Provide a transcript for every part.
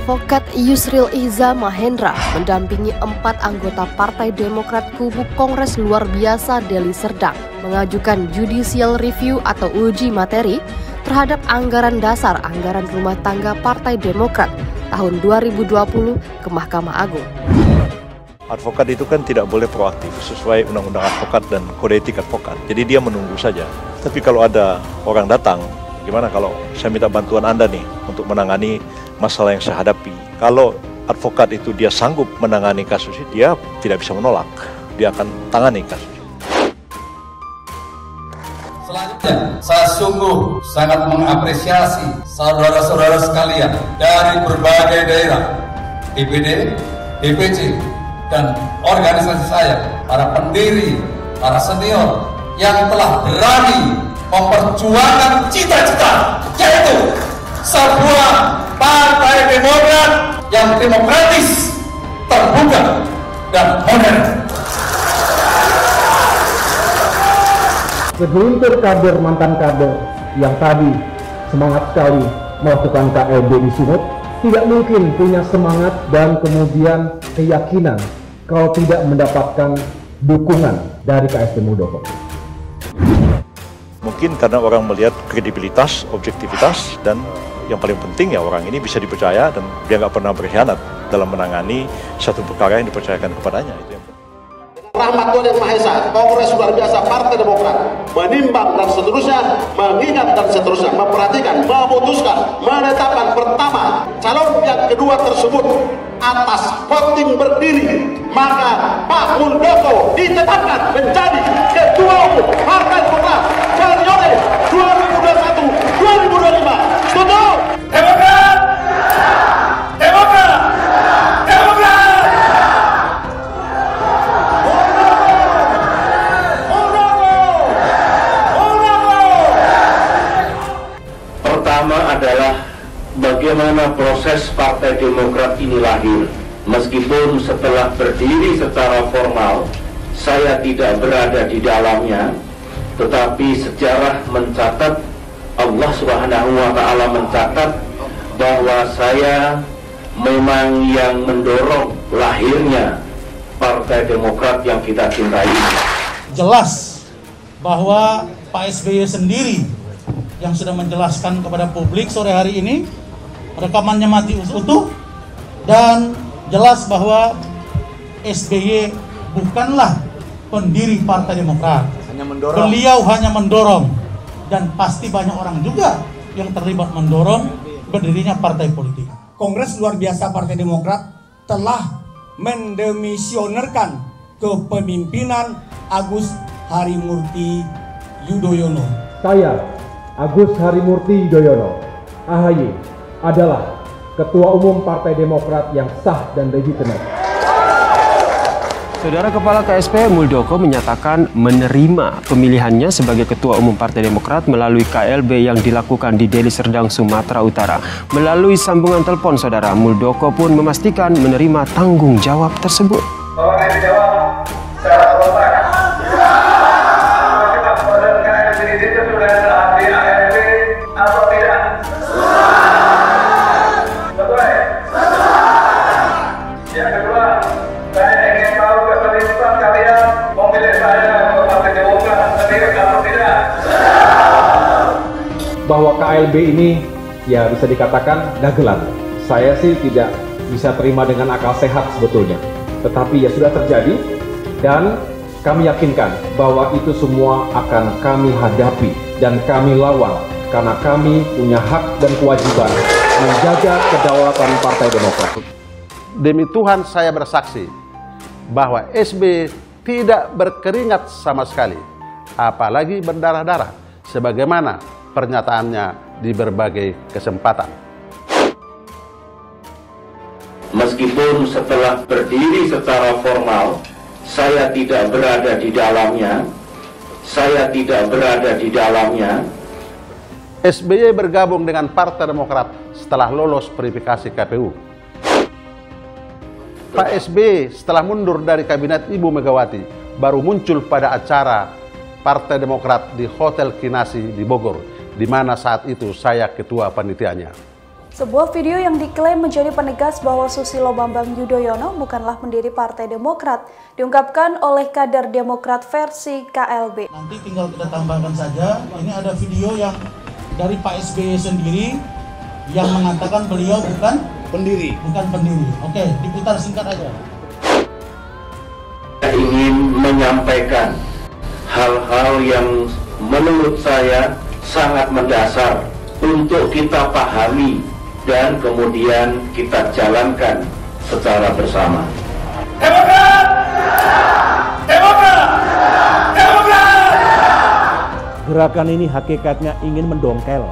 Advokat Yusril Ihza Mahendra mendampingi 4 anggota Partai Demokrat kubu Kongres Luar Biasa Deli Serdang mengajukan judicial review atau uji materi terhadap anggaran dasar anggaran rumah tangga Partai Demokrat tahun 2020 ke Mahkamah Agung. Advokat itu kan tidak boleh proaktif sesuai undang-undang advokat dan kode etik advokat. Jadi dia menunggu saja. Tapi kalau ada orang datang, gimana kalau saya minta bantuan Anda nih untuk menangani masalah yang saya hadapi. Kalau advokat itu dia sanggup menangani kasus itu, dia tidak bisa menolak. Dia akan tangani kasus itu. Selanjutnya, saya sungguh sangat mengapresiasi saudara-saudara sekalian dari berbagai daerah, DPD, DPC, dan organisasi saya, para pendiri, para senior yang telah berani memperjuangkan cita-cita, yaitu sebuah Partai Demokrat yang demokratis, terbuka, dan modern. Segelintir kader mantan kader yang tadi semangat sekali melakukan KLB di Sumut tidak mungkin punya semangat dan kemudian keyakinan kalau tidak mendapatkan dukungan dari KSP Muldoko. Mungkin karena orang melihat kredibilitas, objektivitas, dan yang paling penting ya orang ini bisa dipercaya dan dia nggak pernah berkhianat dalam menangani satu perkara yang dipercayakan kepadanya. Itu yang penting. Rahmat Tuhan Yang Maha Esa, Kongres Luar Biasa Partai Demokrat menimbang dan seterusnya, mengingat dan seterusnya, memperhatikan, memutuskan, menetapkan pertama calon yang kedua tersebut atas voting berdiri, maka Pak Muldoko ditetapkan menjadi Ketua Umum Partai Demokrat periode 2021-2025. Setuju? Demokrat! Demokrat! Demokrat! Pertama adalah bagaimana proses Partai Demokrat ini lahir. Meskipun setelah berdiri secara formal, saya tidak berada di dalamnya, tetapi sejarah mencatat, Allah Subhanahu wa Ta'ala mencatat bahwa saya memang yang mendorong lahirnya Partai Demokrat yang kita cintai. Jelas bahwa Pak SBY sendiri yang sudah menjelaskan kepada publik sore hari ini, rekamannya mati utuh, dan jelas bahwa SBY bukanlah pendiri Partai Demokrat. Beliau hanya mendorong, dan pasti banyak orang juga yang terlibat mendorong berdirinya partai politik. Kongres Luar Biasa Partai Demokrat telah mendemisionerkan kepemimpinan Agus Harimurti Yudhoyono. Saya, Agus Harimurti Yudhoyono, AHY, adalah Ketua Umum Partai Demokrat yang sah dan legitimate. Saudara Kepala KSP Muldoko menyatakan menerima pemilihannya sebagai Ketua Umum Partai Demokrat melalui KLB yang dilakukan di Deli Serdang, Sumatera Utara. Melalui sambungan telepon, Saudara, Muldoko pun memastikan menerima tanggung jawab tersebut. Tolong dijawab secara spontan. Bahwa KLB ini ya bisa dikatakan dagelan. Saya sih tidak bisa terima dengan akal sehat sebetulnya. Tetapi ya sudah terjadi dan kami yakinkan bahwa itu semua akan kami hadapi dan kami lawan karena kami punya hak dan kewajiban menjaga kedaulatan Partai Demokrat. Demi Tuhan saya bersaksi bahwa SB tidak berkeringat sama sekali, apalagi berdarah-darah, sebagaimana pernyataannya di berbagai kesempatan. Meskipun setelah berdiri secara formal, saya tidak berada di dalamnya, SBY bergabung dengan Partai Demokrat setelah lolos verifikasi KPU. Pak SBY setelah mundur dari kabinet Ibu Megawati baru muncul pada acara Partai Demokrat di Hotel Kinasi di Bogor, di mana saat itu saya ketua panitianya. Sebuah video yang diklaim menjadi penegas bahwa Susilo Bambang Yudhoyono bukanlah pendiri Partai Demokrat diungkapkan oleh kader Demokrat versi KLB. Nanti tinggal kita tambahkan saja, ini ada video yang dari Pak SBY sendiri yang mengatakan beliau bukan pendiri. Oke, diputar singkat aja. Saya ingin menyampaikan hal-hal yang menurut saya sangat mendasar untuk kita pahami dan kemudian kita jalankan secara bersama. Demokrat! Demokrat! Demokrat! Gerakan ini hakikatnya ingin mendongkel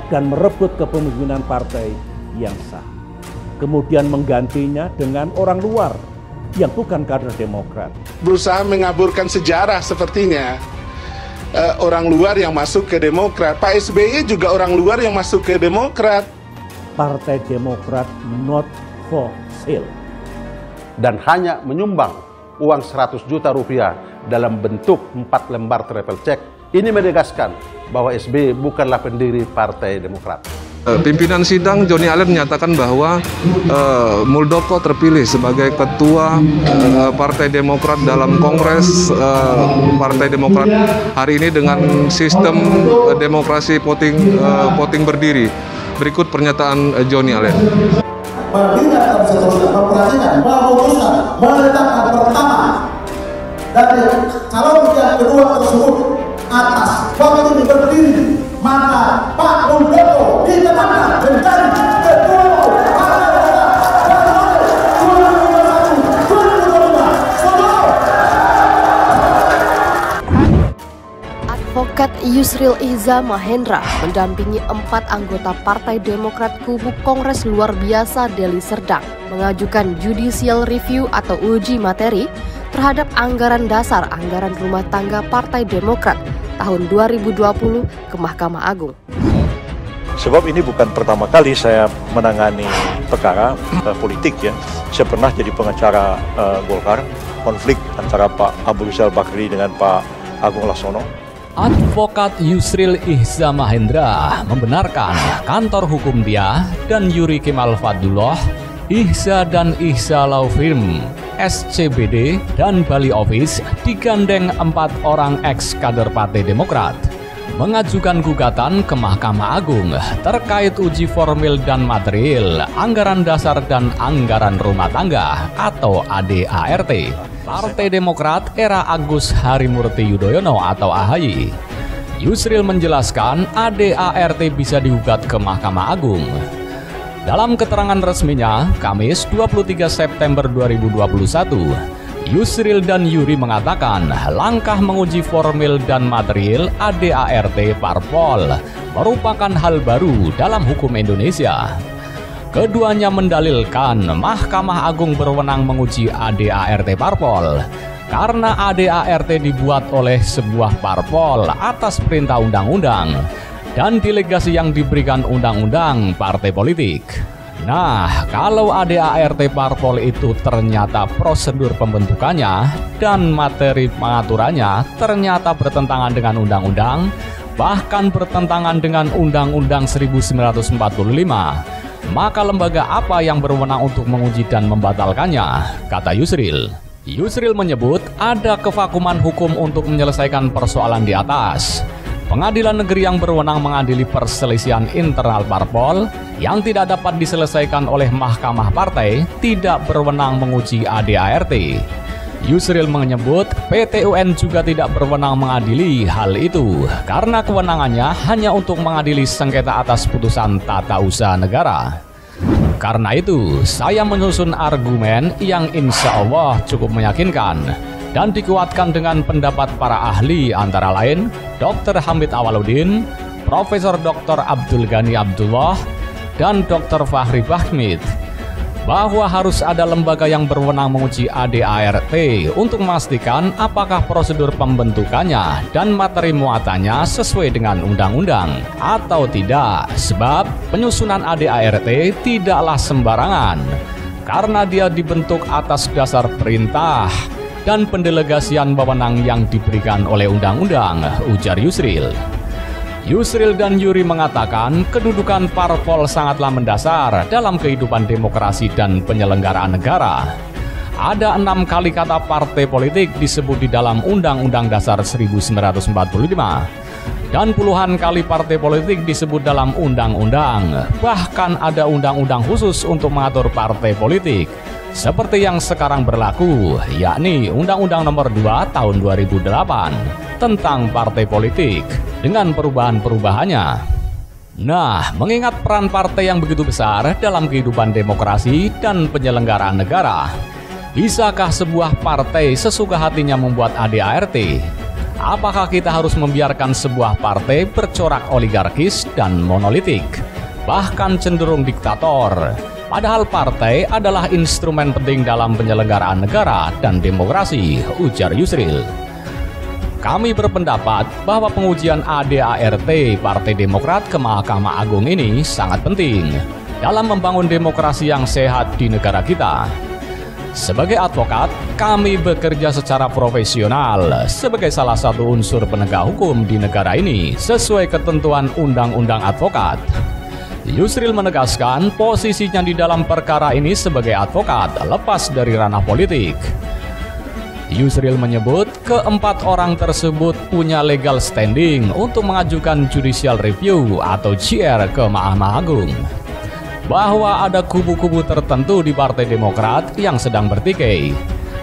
dan merebut kepemimpinan partai yang sah. Kemudian menggantinya dengan orang luar yang bukan kader Demokrat. Berusaha mengaburkan sejarah sepertinya. Orang luar yang masuk ke Demokrat. Pak SBY juga orang luar yang masuk ke Demokrat. Partai Demokrat not for sale. Dan hanya menyumbang uang 100 juta rupiah dalam bentuk 4 lembar travel check. Ini menegaskan bahwa SBY bukanlah pendiri Partai Demokrat. Pimpinan sidang Johnny Allen menyatakan bahwa Muldoko terpilih sebagai ketua Partai Demokrat dalam Kongres Partai Demokrat hari ini dengan sistem demokrasi voting berdiri. Berikut pernyataan Johnny Allen. Mengingatkan seterusnya, memperhatikan, memutuskan, menetapkan pertama dari calon yang kedua tersebut atas waktu berdiri, maka Pak Muldoko ditetapkan menjadi ketua Partai Demokrat periode 2021-2025. Advokat Yusril Ihza Mahendra mendampingi 4 anggota Partai Demokrat kubu Kongres Luar Biasa Deli Serdang mengajukan judicial review atau uji materi terhadap anggaran dasar anggaran rumah tangga Partai Demokrat tahun 2020 ke Mahkamah Agung. Sebab ini bukan pertama kali saya menangani perkara politik ya. Saya pernah jadi pengacara Golkar, konflik antara Pak Abu Rizal Bakri dengan Pak Agung Laksono. Advokat Yusril Ihza Mahendra membenarkan kantor hukum dia dan Yuri Kemal Fadullah, Ihza dan Ihza Law Firm, SCBD, dan Bali Office digandeng 4 orang ex-kader Partai Demokrat mengajukan gugatan ke Mahkamah Agung terkait uji formil dan material anggaran dasar dan anggaran rumah tangga atau ADART Partai Demokrat era Agus Harimurti Yudhoyono atau AHY. Yusril menjelaskan ADART bisa digugat ke Mahkamah Agung. Dalam keterangan resminya, Kamis 23 September 2021, Yusril dan Yuri mengatakan langkah menguji formil dan material ADART Parpol merupakan hal baru dalam hukum Indonesia. Keduanya mendalilkan Mahkamah Agung berwenang menguji ADART Parpol karena ADART dibuat oleh sebuah parpol atas perintah undang-undang dan delegasi yang diberikan undang-undang partai politik. Nah, kalau ADART Parpol itu ternyata prosedur pembentukannya dan materi pengaturannya ternyata bertentangan dengan undang-undang, bahkan bertentangan dengan Undang-Undang 1945, maka lembaga apa yang berwenang untuk menguji dan membatalkannya, kata Yusril. Yusril menyebut ada kevakuman hukum untuk menyelesaikan persoalan di atas. Pengadilan negeri yang berwenang mengadili perselisihan internal parpol yang tidak dapat diselesaikan oleh mahkamah partai tidak berwenang menguji ADART. Yusril menyebut PT UN juga tidak berwenang mengadili hal itu karena kewenangannya hanya untuk mengadili sengketa atas putusan tata usaha negara. Karena itu, saya menyusun argumen yang insya Allah cukup meyakinkan dan dikuatkan dengan pendapat para ahli antara lain Dr. Hamid Awaludin, Profesor Dr. Abdul Ghani Abdullah, dan Dr. Fahri Bahmid bahwa harus ada lembaga yang berwenang menguji ADART untuk memastikan apakah prosedur pembentukannya dan materi muatannya sesuai dengan undang-undang atau tidak, sebab penyusunan ADART tidaklah sembarangan karena dia dibentuk atas dasar perintah dan pendelegasian wewenang yang diberikan oleh undang-undang, ujar Yusril. Yusril dan Yuri mengatakan kedudukan parpol sangatlah mendasar dalam kehidupan demokrasi dan penyelenggaraan negara. Ada 6 kali kata partai politik disebut di dalam Undang-Undang Dasar 1945 dan puluhan kali partai politik disebut dalam undang-undang. Bahkan ada undang-undang khusus untuk mengatur partai politik seperti yang sekarang berlaku, yakni Undang-Undang Nomor 2 Tahun 2008 tentang partai politik dengan perubahan-perubahannya. Nah, mengingat peran partai yang begitu besar dalam kehidupan demokrasi dan penyelenggaraan negara, bisakah sebuah partai sesuka hatinya membuat ADART? Apakah kita harus membiarkan sebuah partai bercorak oligarkis dan monolitik, bahkan cenderung diktator? Padahal partai adalah instrumen penting dalam penyelenggaraan negara dan demokrasi, ujar Yusril. Kami berpendapat bahwa pengujian ADART Partai Demokrat ke Mahkamah Agung ini sangat penting dalam membangun demokrasi yang sehat di negara kita. Sebagai advokat, kami bekerja secara profesional sebagai salah satu unsur penegak hukum di negara ini sesuai ketentuan Undang-Undang Advokat. Yusril menegaskan posisinya di dalam perkara ini sebagai advokat lepas dari ranah politik. Yusril menyebut keempat orang tersebut punya legal standing untuk mengajukan judicial review atau JR ke Mahkamah Agung. Bahwa ada kubu-kubu tertentu di Partai Demokrat yang sedang bertikai.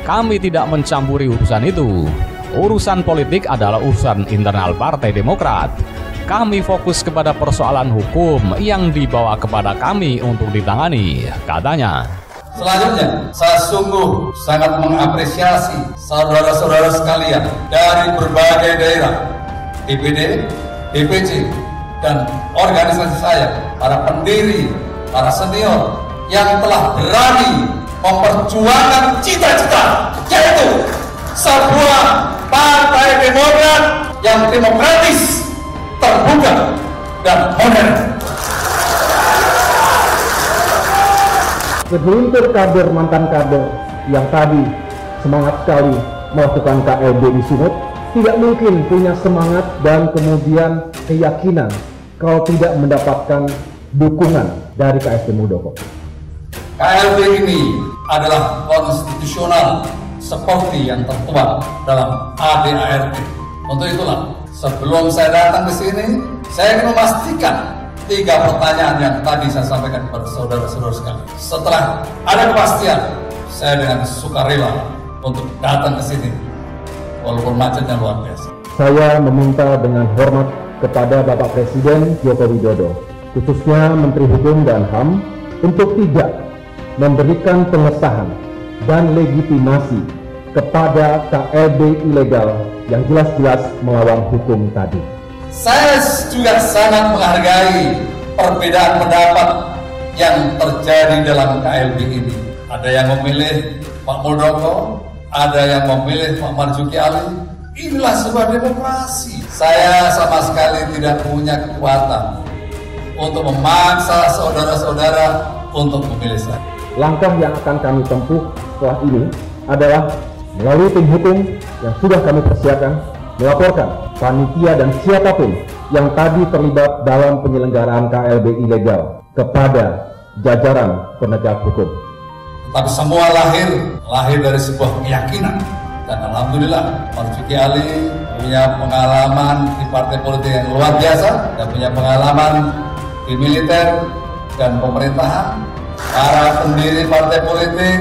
Kami tidak mencampuri urusan itu. Urusan politik adalah urusan internal Partai Demokrat. Kami fokus kepada persoalan hukum yang dibawa kepada kami untuk ditangani, katanya. Selanjutnya, saya sungguh sangat mengapresiasi saudara-saudara sekalian dari berbagai daerah, DPD, DPC, dan organisasi saya, para pendiri, para senior yang telah berani memperjuangkan cita-cita, yaitu sebuah partai Demokrat yang demokratis, terbuka, dan modern. Segelintir kader mantan kader yang tadi semangat sekali melakukan KLB di Sumut tidak mungkin punya semangat dan kemudian keyakinan kalau tidak mendapatkan dukungan dari KSP Muldoko. KLB ini adalah konstitusional seperti yang tertuang dalam ADART. Untuk itulah, sebelum saya datang ke sini, saya ingin memastikan 3 pertanyaan yang tadi saya sampaikan kepada saudara-saudara sekalian. Setelah ada kepastian, saya dengan sukarela untuk datang ke sini, walaupun macetnya luar biasa. Saya meminta dengan hormat kepada Bapak Presiden Joko Widodo, khususnya Menteri Hukum dan HAM, untuk tidak memberikan pengesahan dan legitimasi kepada KLB ilegal yang jelas-jelas melawan hukum tadi. Saya juga sangat menghargai perbedaan pendapat yang terjadi dalam KLB ini. Ada yang memilih Pak Muldoko, ada yang memilih Pak Marzuki Ali. Inilah sebuah demokrasi. Saya sama sekali tidak punya kekuatan untuk memaksa saudara-saudara untuk memilih saya. Langkah yang akan kami tempuh setelah ini adalah melalui tim hukum yang sudah kami persiapkan, melaporkan panitia dan siapapun yang tadi terlibat dalam penyelenggaraan KLB ilegal kepada jajaran penegak hukum. Tapi semua lahir dari sebuah keyakinan. Dan alhamdulillah, Marzuki Ali punya pengalaman di partai politik yang luar biasa dan punya pengalaman di militer dan pemerintahan. Para pendiri partai politik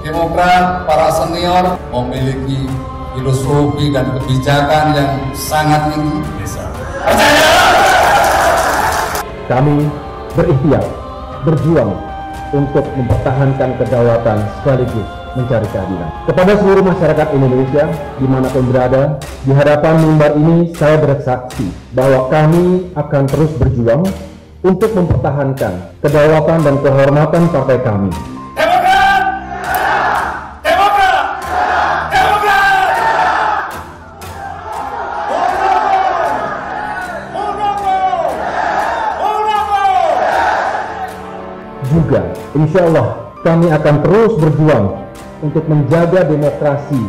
Demokrat, para senior memiliki filosofi dan kebijakan yang sangat tinggi. Kami berikhtiar, berjuang untuk mempertahankan kedaulatan sekaligus mencari keadilan. Kepada seluruh masyarakat Indonesia, dimanapun berada, di hadapan mimbar ini saya bersaksi bahwa kami akan terus berjuang untuk mempertahankan kedaulatan dan kehormatan partai kami. Juga, insya Allah, kami akan terus berjuang untuk menjaga demokrasi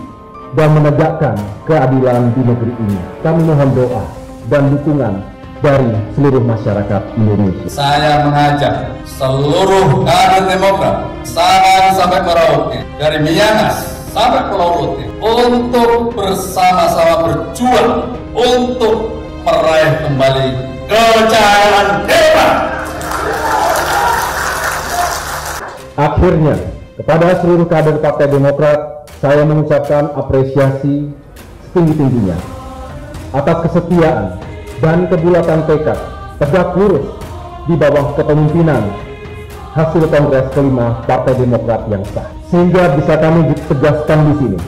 dan menegakkan keadilan di negeri ini. Kami mohon doa dan dukungan dari seluruh masyarakat Indonesia. Saya mengajak seluruh kader Demokrat Sabang sampai Merauke, dari Miangas sampai Pulau Rote, untuk bersama-sama berjuang untuk meraih kembali kejayaan Demokrat. Akhirnya, kepada seluruh kader Partai Demokrat, saya mengucapkan apresiasi setinggi-tingginya atas kesetiaan dan kebulatan tekad tegak lurus di bawah kepemimpinan hasil Kongres kelima Partai Demokrat yang sah. Sehingga bisa kami tegaskan di sini,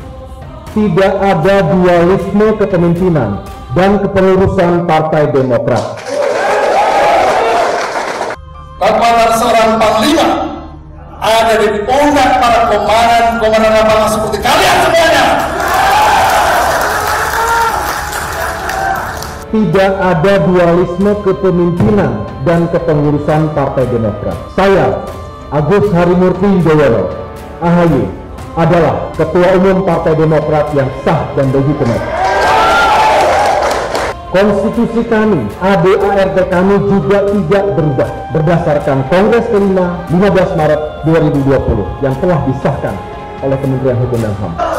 tidak ada dualisme kepemimpinan dan kepengurusan Partai Demokrat. Kekuatan seorang panglima ada di pundak para komandan lapangan seperti kalian semuanya. Tidak ada dualisme kepemimpinan dan kepengurusan Partai Demokrat. Saya, Agus Harimurti Yudhoyono, AHY, adalah Ketua Umum Partai Demokrat yang sah dan legitimate. Konstitusi kami, ADART kami juga tidak berubah berdasarkan Kongres kelima 15 Maret 2020 yang telah disahkan oleh Kementerian Hukum dan HAM.